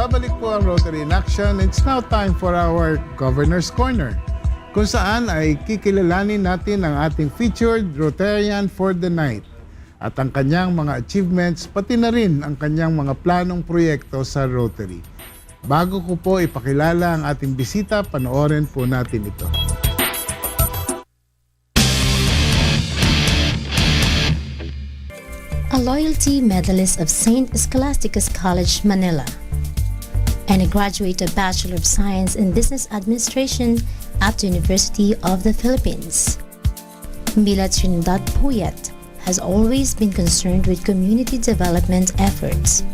nagbabalik po ang Rotary in Action. It's now time for our Governor's Corner, kung saan ay kikilalanin natin ang ating featured Rotarian for the night at ang kanyang mga achievements, pati na rin ang kanyang mga planong proyekto sa Rotary. Bago ko po ipakilala ang ating bisita, panoorin po natin ito. A loyalty medalist of St. Scholasticus College, Manila, and a graduate of Bachelor of Science in Business Administration at the University of the Philippines. Mila Trinidad Puyat has always been concerned with community development efforts.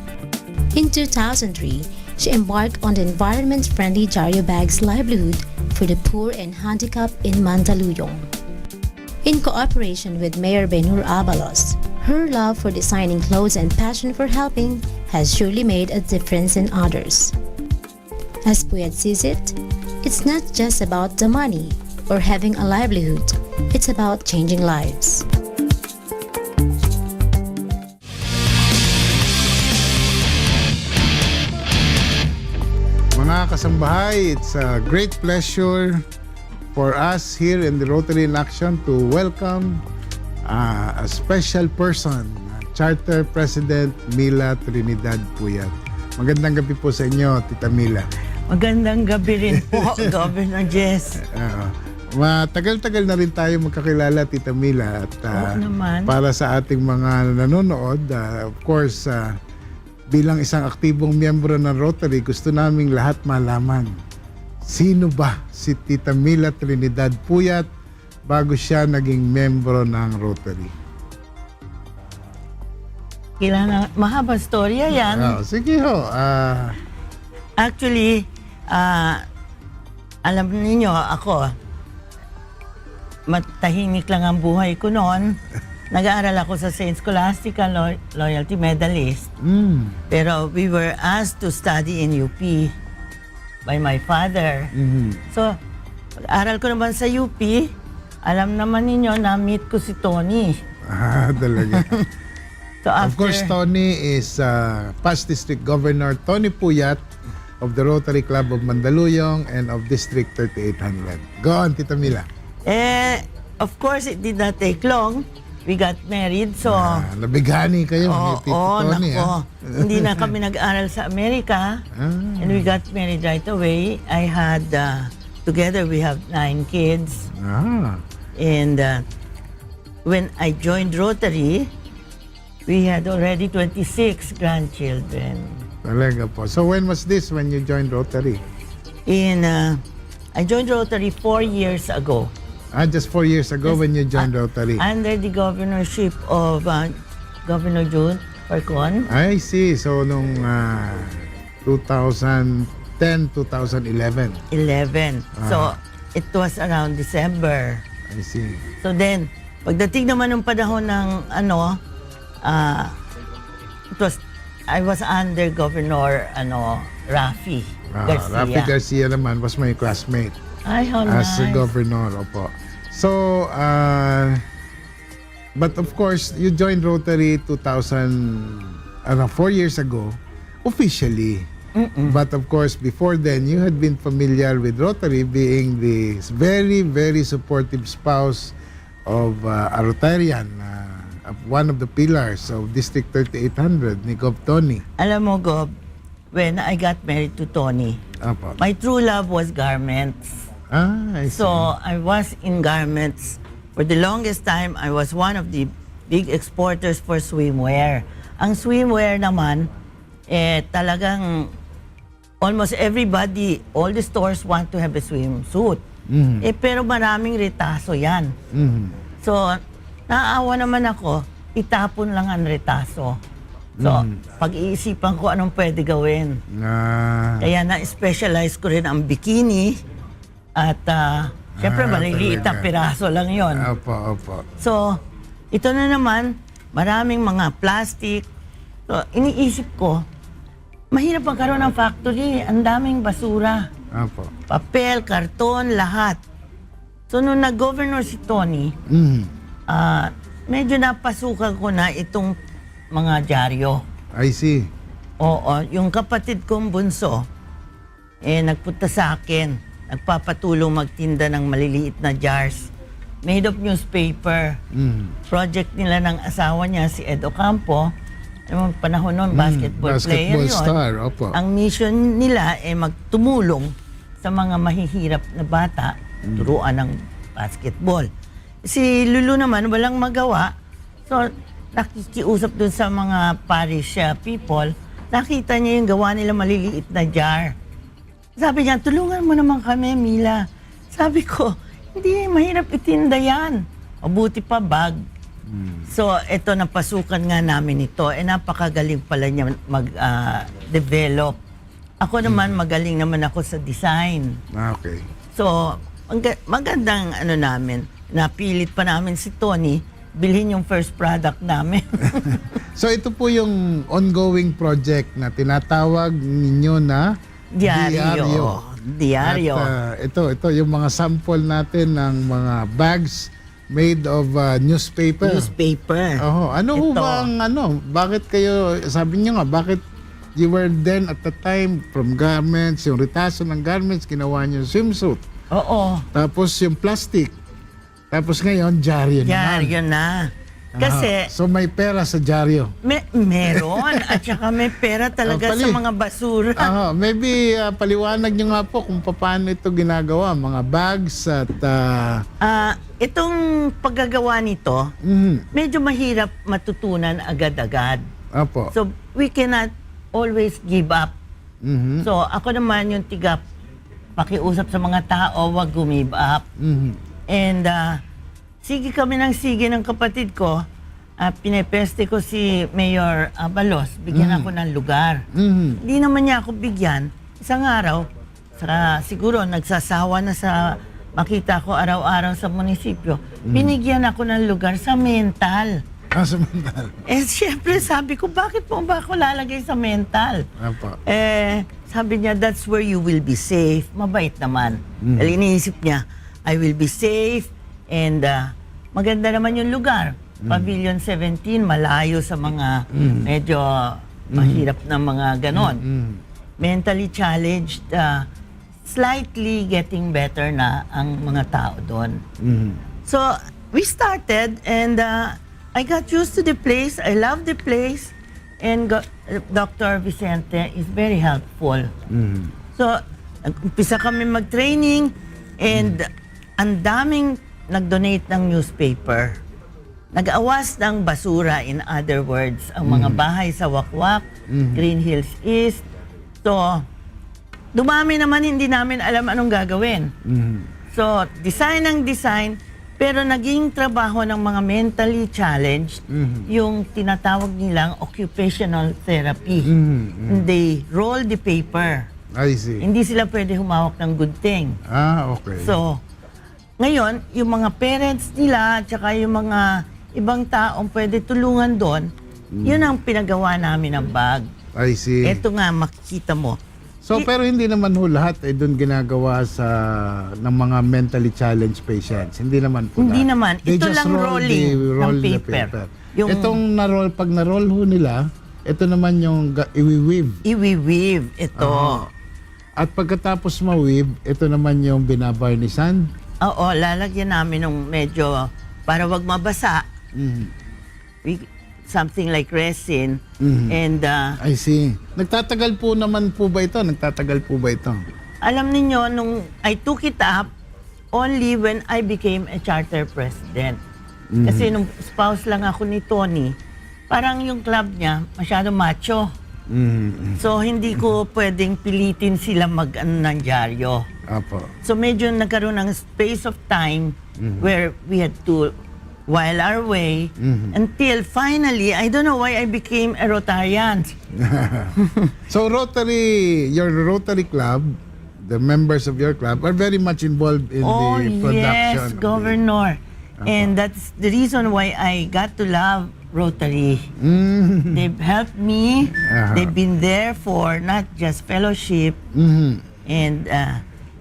In 2003, she embarked on the environment-friendly Jaryo Bags livelihood for the poor and handicapped in Mandaluyong. In cooperation with Mayor Benhur Abalos, her love for designing clothes and passion for helping has surely made a difference in others. As Puyat sees it, it's not just about the money or having a livelihood, it's about changing lives. Mga kasambahay, it's a great pleasure for us here in the Rotary in Action to welcome a special person, Charter President Mila Trinidad Puyat. Magandang gabi po sa inyo, Tita Mila. Magandang gabi rin po, Governor Jess. Matagal-tagal na rin tayo magkakilala, Tita Mila. At naman. Para sa ating mga nanonood, of course, bilang isang aktibong miyembro ng Rotary, gusto naming lahat malaman. Sino ba si Tita Mila Trinidad Puyat bago siya naging membro ng Rotary? Kailangan, mahaba storya yan. Sige ho. Actually, alam niyo ako, matahimik lang ang buhay ko noon. Nag-aaral ako sa St. Scholastica Loyalty Medalist. Pero we were asked to study in UP by my father. So, pag-aral ko naman sa UP, alam naman ninyo, na-meet ko si Tony. Talaga. So after, of course, Tony is past District Governor Tony Puyat of the Rotary Club of Mandaluyong and of District 3800. Go on, Tita Mila. Of course, it did not take long. We got married, so... Nabighani kayo ni Tito Tony. Hindi na kami nag-aral sa Amerika. And we got married right away. I had, together we have 9 kids. And when I joined Rotary, we had already 26 grandchildren. Talaga po. So when was this when you joined Rotary? I joined Rotary 4 years ago. Just 4 years ago when you joined Rotary. Under the governorship of Governor June Farcon. I see. So nung 2010, 2011. 11. So it was around December. I see. So then, pagdating naman ng panahon ng I was under Governor Rafi Garcia. Rafi Garcia naman was my classmate. Ay, how as nice. governor, opo. So, but of course, you joined Rotary 4 years ago, officially. But of course, before then, you had been familiar with Rotary, being the very, very supportive spouse of a Rotarian, one of the pillars of District 3800, ni Gov. Tony. Alam mo, Gov, when I got married to Tony, Opo. my true love was garments. I see. So, I was in garments. For the longest time, I was one of the big exporters for swimwear. Ang swimwear naman, talagang almost everybody, all the stores want to have a swimsuit. Pero maraming retaso yan. So, naawa naman ako, itapon lang ang retaso. So, pag-iisipan ko anong pwede gawin. Kaya na-specialize ko rin ang bikini. At siyempre, maliliit na piraso lang yon. Opo. So, ito na naman, maraming mga plastic. So, iniisip ko, mahirap magkaroon ng factory. Ang daming basura. Opo. Papel, karton, lahat. So, nung nag-governor si Tony, medyo napasukan ko na itong mga dyaryo. I see. Oo, yung kapatid kong bunso, nagpunta sa akin, nagpapatulong magtinda ng maliliit na jars made of newspaper. Project nila ng asawa niya, si Ed Ocampo, yung panahon noon, basketball player Basketball yun. star, opo. Ang mission nila ay magtumulong sa mga mahihirap na bata, turuan ng basketball. Si Lulu naman, walang magawa. So, nakikiusap dun sa mga parish people, nakita niya yung gawa nila maliliit na jar. Sabi niya, tulungan mo naman kami, Mila. Sabi ko, hindi, mahirap itinda yan. Mabuti pa bag. So, ito, napasukan nga namin ito. Napakagaling pala niya mag-develop. Ako naman, magaling naman ako sa design. Okay. So, magandang namin. Napilit pa namin si Tony, bilhin yung first product namin. So ito po yung ongoing project na tinatawag ninyo na Diaryo. Diaryo. At ito yung mga sample natin ng mga bags made of newspaper. Newspaper. Ano ho Ito. ba ang bakit kayo, sabi niyo nga, bakit you were then at the time from garments, yung retaso ng garments, ginawa niyo yung swimsuit. Oo. Tapos yung plastic. Tapos ngayon, dyaryo naman. Diaryo na. Kasi, So may pera sa dyaryo. meron. At saka may pera talaga sa mga basura. Maybe paliwanag nyo nga po kung paano ito ginagawa. Mga bags at... Itong paggagawa nito, medyo mahirap matutunan agad-agad. Opo. So, we cannot always give up. So, ako naman yung pakiusap sa mga tao, wag give up. And sige kami ng sige ng kapatid ko. Pinepeste ko si Mayor Abalos. Bigyan ako ng lugar. Hindi naman niya ako bigyan. Isang araw, siguro nagsasawa na sa makita ko araw-araw sa munisipyo. Binigyan ako ng lugar sa mental. Sa mental. Siyempre sabi ko, bakit po ba ako lalagay sa mental? Opo. Sabi niya, that's where you will be safe. Mabait naman. Dahil iniisip niya, I will be safe and maganda naman yung lugar. Pavilion 17, malayo sa mga medyo mahirap na mga ganon. Mentally challenged, slightly getting better na ang mga tao doon. So, we started and I got used to the place. I love the place. And Dr. Vicente is very helpful. So, nag-umpisa kami mag-training and ang daming nag-donate ng newspaper. Nag-awas ng basura, in other words, ang mga bahay sa Wakwak, Green Hills East. So, dumami naman, hindi namin alam anong gagawin. So, design ang design, pero naging trabaho ng mga mentally challenged yung tinatawag nilang occupational therapy. They roll the paper. I see. Hindi sila pwede humawak ng gunting. Okay. So, ngayon, yung mga parents nila, tsaka yung mga ibang taong pwede tulungan doon, yun ang pinagawa namin ng bag. I see. Ito nga, makikita mo. So, pero hindi naman ho lahat doon ginagawa ng mga mentally challenged patients. Hindi naman po Hindi lahat. naman. They Ito just lang roll the ng paper. Yung- Itong pag na-roll ho nila, ito naman yung iwi-weave. Iwi-weave ito. At pagkatapos ma-weave, ito naman yung binabarnisan. Oo, lalagyan namin ng medyo, para wag mabasa, something like resin. And I see. Nagtatagal po naman po ba ito? alam ninyo, nung I took it up, only when I became a charter president. Kasi nung spouse lang ako ni Tony, parang yung club niya, masyado macho. So, hindi ko pwedeng pilitin sila ng dyaryo. Apo. So, medyo nagkaroon ng space of time where we had to while our way until finally, I don't know why I became a Rotarian. So your Rotary Club, the members of your club are very much involved in the production. Yes, Governor. And that's the reason why I got to love Rotary. They've helped me. They've been there for not just fellowship. And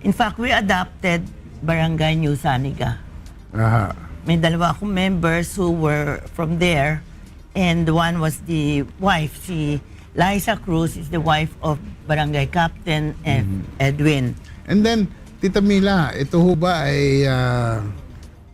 in fact, we adopted Barangay New Saniga. May dalawa akong members who were from there. And one was the wife, si Liza Cruz is the wife of Barangay Captain Edwin. And then, Tita Mila, ito ho ba ay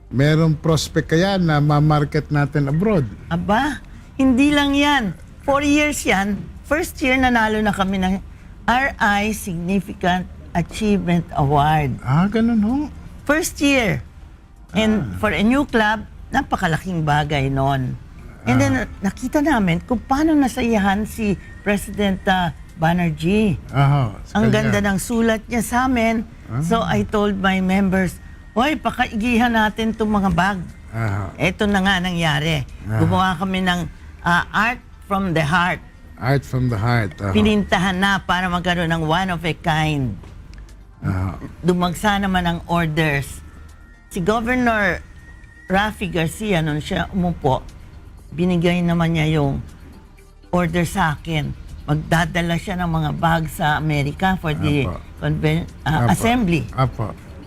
merong prospect kaya na ma-market natin abroad? Aba, hindi lang yan. 4 years yan. First year nanalo na kami ng RI Significant Achievement Award. Ganun ho. First year. And for a new club, napakalaking bagay noon. And then nakita namin kung paano nasayahan si President Banerjee. Ang ganda ng sulat niya sa amin. So I told my members, hoy, pakaigihan natin itong mga bag. Ito na nga nangyari. Gumawa kami ng Art from the Heart. Art from the Heart. Pinintahan na para magkaroon ng one of a kind. Dumagsa naman ang orders. Si Governor Raffy Garcia, nung siya umupo, binigay naman niya yung order sa akin. Magdadala siya ng mga bag sa Amerika for the assembly.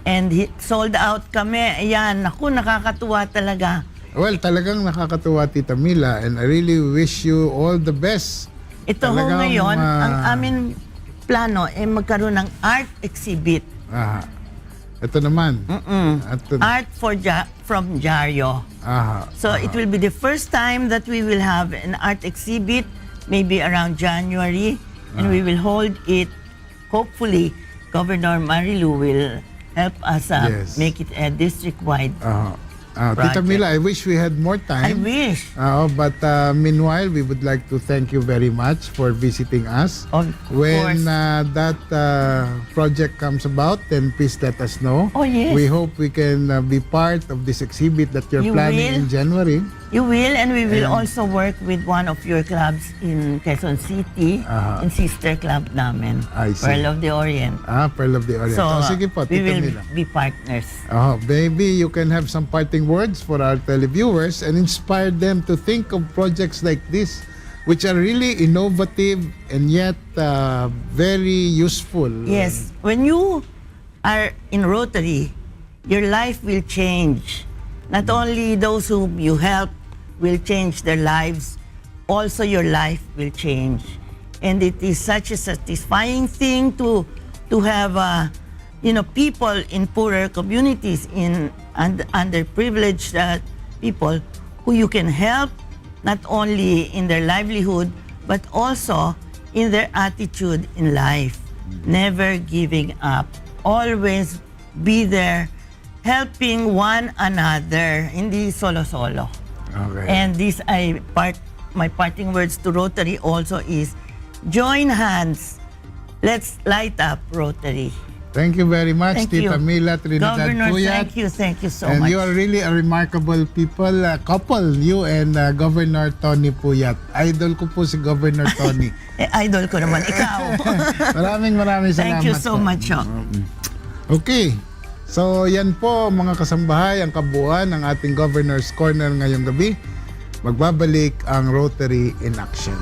And sold out kami. Ayan, naku, nakakatuwa talaga. Well, talagang nakakatuwa, Tita Mila, and I really wish you all the best. Ito ho ngayon, ang aming plano ay magkaroon ng art exhibit. Ito naman. Art from Jaryo. So it will be the first time that we will have an art exhibit, maybe around January, and we will hold it. Hopefully, Governor Marilu will help us make it a district-wide Tita Mila, I wish we had more time. I wish. But meanwhile, we would like to thank you very much for visiting us. Of When course. that project comes about, then please let us know. Oh, yes. We hope we can be part of this exhibit that you're You planning will? in January. You will, and we will also work with one of your clubs in Quezon City, in sister club namin, I see. Pearl of the Orient. Pearl of the Orient. So, Sige po, we Tita will Mila. be partners. Maybe you can have some parting words for our televiewers and inspire them to think of projects like this, which are really innovative and yet very useful. Yes, when you are in Rotary, your life will change. Not only those whom you help will change their lives, also your life will change. And it is such a satisfying thing to have people in poorer communities, in underprivileged people who you can help not only in their livelihood but also in their attitude in life. Never giving up. Always be there helping one another, hindi solo-solo. Okay. And my parting words to Rotary also is, join hands. Let's light up Rotary. Thank you very much, Thank Tita you. Mila Trinidad Governor, Puyat. thank you so And much. you are really a remarkable couple, you and Governor Tony Puyat. Idol ko po si Governor Tony. Idol ko naman, ikaw. Maraming salamat. Thank you so po. much. Okay. So yan po mga kasambahay, ang kabuuan ng ating Governor's Corner ngayong gabi. Magbabalik ang Rotary in Action.